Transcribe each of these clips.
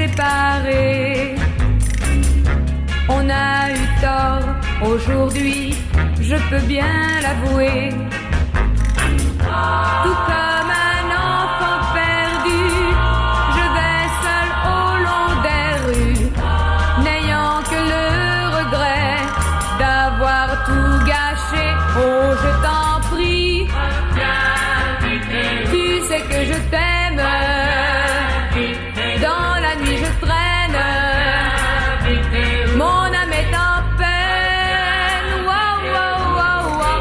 séparés. On a eu tort aujourd'hui, je peux bien l'avouer. Tout comme un enfant perdu, je vais seul au long des rues, n'ayant que le regret d'avoir tout gâché. Oh, je t'en prie, tu sais que je t'aime. Dans la nuit je traîne, mon âme est en peine. Wow, wow, wow, wow.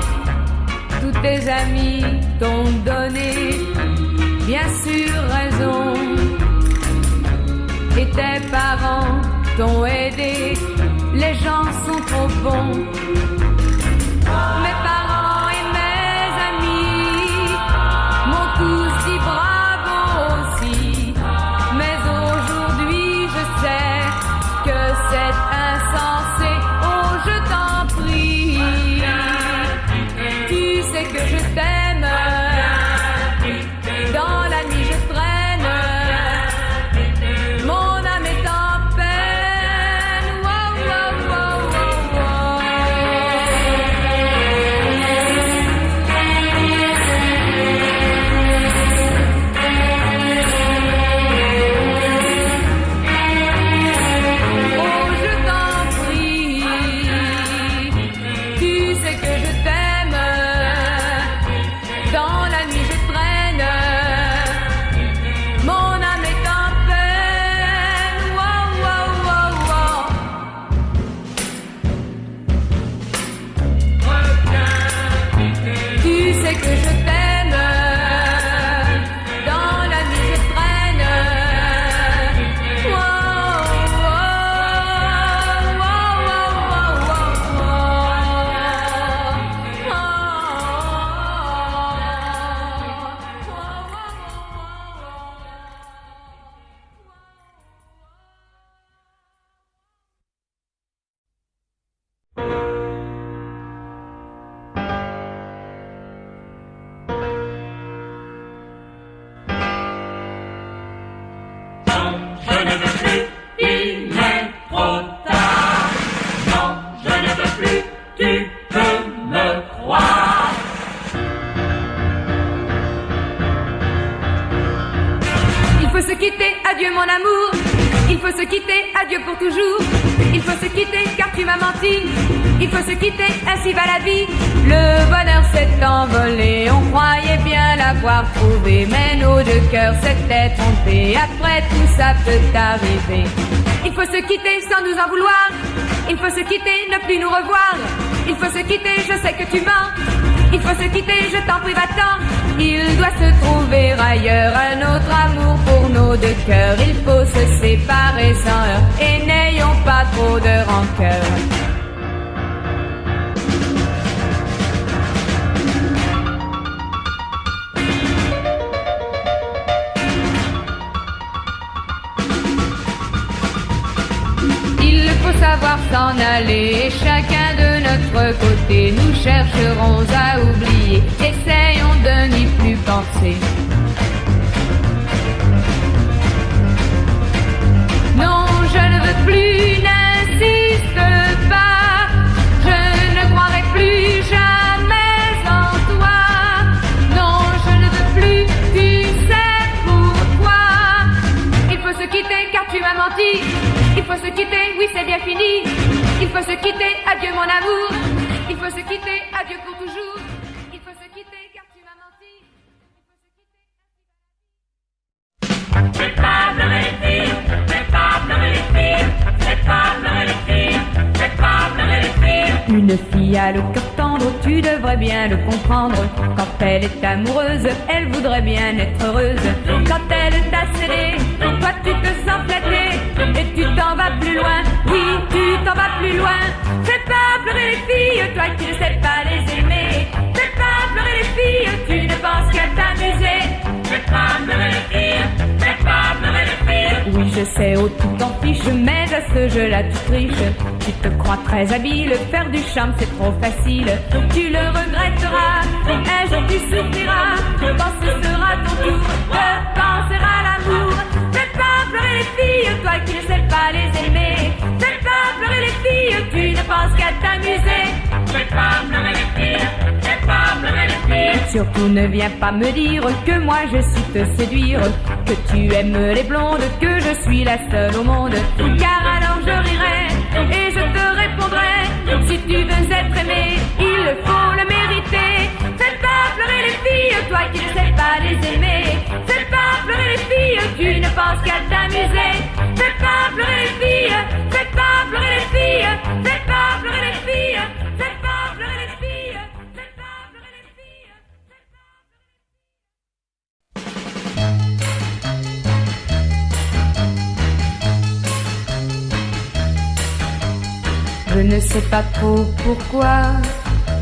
Tous tes amis t'ont donné bien sûr raison, et tes parents t'ont aidé. Les gens sont trop bons. Mes parents et mes amis m'ont tous dit bravo aussi. Mais aujourd'hui je sais que c'est insensé. Oh, je t'en prie, tu sais que je t'aime. Dans la nuit je traîne, mon âme est en peine. Wow, wow, wow, wow, oh, je t'en prie, tu sais que je t'aime. Dans la nuit je traîne, mon âme est en peine. Wow, wow, wow, wow. Tu sais que je t'aime. Dans la nuit je traîne. Wow, wow, wow, wow, Je ne veux plus, il est trop tard. Non, je ne veux plus, tu peux me croire. Il faut se quitter, adieu mon amour. Il faut se quitter, adieu pour toujours. Il faut se quitter car tu m'as menti. Il faut se quitter, ainsi va la vie. Le bonheur s'est envolé, on croyait bien l'avoir trouvé, mais nos deux cœurs s'étaient trompés. Après tout ça peut arriver. Il faut se quitter sans nous en vouloir. Il faut se quitter, ne plus nous revoir. Il faut se quitter, je sais que tu mens. Il faut se quitter, je t'en prie, va-t'en. Il doit se trouver ailleurs un autre amour pour nos deux cœurs. Il faut se séparer sans heurts et n'ayons pas trop de rancœur. Il faut savoir s'en aller, et chacun de notre côté, nous chercherons à oublier. Essayons de n'y plus penser. Non, je ne veux plus, n'insiste pas. Je ne croirai plus jamais en toi. Non, je ne veux plus, tu sais pourquoi. Il faut se quitter car tu m'as menti. Il faut se quitter, oui c'est bien fini. Il faut se quitter, adieu mon amour. Il faut se quitter, adieu pour toujours. Il faut se quitter car tu m'as menti. Fais pas pleurer les filles, fais pas pleurer les filles, fais pas pleurer les filles, fais pas pleurer les filles. Une fille a le cœur tendre, tu devrais bien le comprendre. Quand elle est amoureuse, elle voudrait bien être heureuse. Quand elle t'a cédé, toi tu te sens flatté et tu t'en vas plus loin. Oui, tu t'en vas plus loin. Fais pas pleurer les filles, toi qui ne sais pas les aimer. Fais pas pleurer les filles, tu ne penses qu'à t'amuser. Fais pas pleurer les filles, fais pas pleurer les filles. Oui, je sais, oh tu t'en fiches, mais à ce jeu-là tu triches. Tu te crois très habile, faire du charme c'est trop facile. Tu le regretteras, un jour tu souffriras. Quand ce sera ton tour de penser à l'amour. Fais pas pleurer les filles, toi qui ne sais pas les aimer. Fais pas pleurer les filles, tu ne penses qu'à t'amuser. Fais pas pleurer les filles, fais pas pleurer les filles. Surtout ne viens pas me dire que moi je sais te séduire, que tu aimes les blondes, que je suis la seule au monde. Car alors je rirai et je te répondrai, si tu veux être aimé, il faut le mériter. Fais pas pleurer les filles, toi qui ne sais pas les aimer. Fais pas pleurer les filles, tu ne penses qu'à t'amuser. Fais pas pleurer les filles, fais pas pleurer les filles, fais pas pleurer les filles, fais pas pleurer les filles, fais pas pleurer les filles. Je ne sais pas trop pourquoi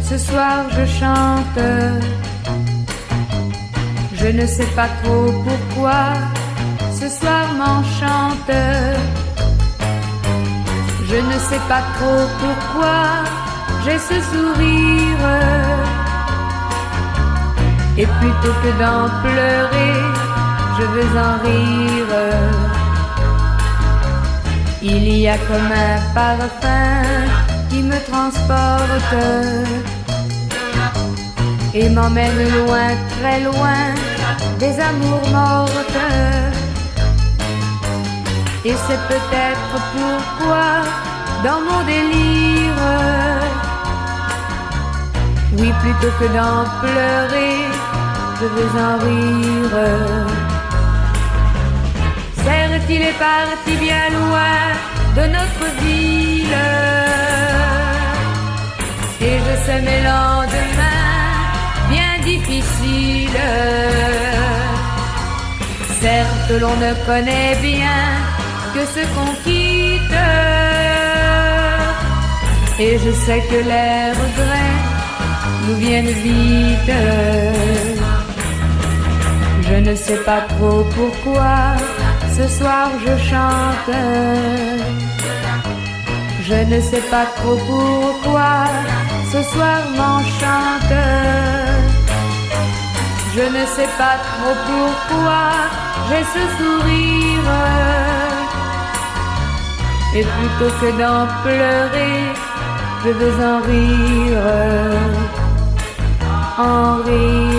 ce soir je chante. Je ne sais pas trop pourquoi ce soir m'enchante. Je ne sais pas trop pourquoi j'ai ce sourire. Et plutôt que d'en pleurer, je veux en rire. Il y a comme un parfum qui me transporte et m'emmène loin, très loin des amours mortes. Et c'est peut-être pourquoi dans mon délire, oui, plutôt que d'en pleurer, je veux en rire. Certes, il est parti bien loin de notre ville, et je sais mes lendemains bien difficiles. Certes, l'on ne connaît bien que ce qu'on quitte, et je sais que les regrets nous viennent vite. Je ne sais pas trop pourquoi ce soir je chante. Je ne sais pas trop pourquoi ce soir m'enchante. Je ne sais pas trop pourquoi j'ai ce sourire. Et plutôt que d'en pleurer, je veux en rire. En rire.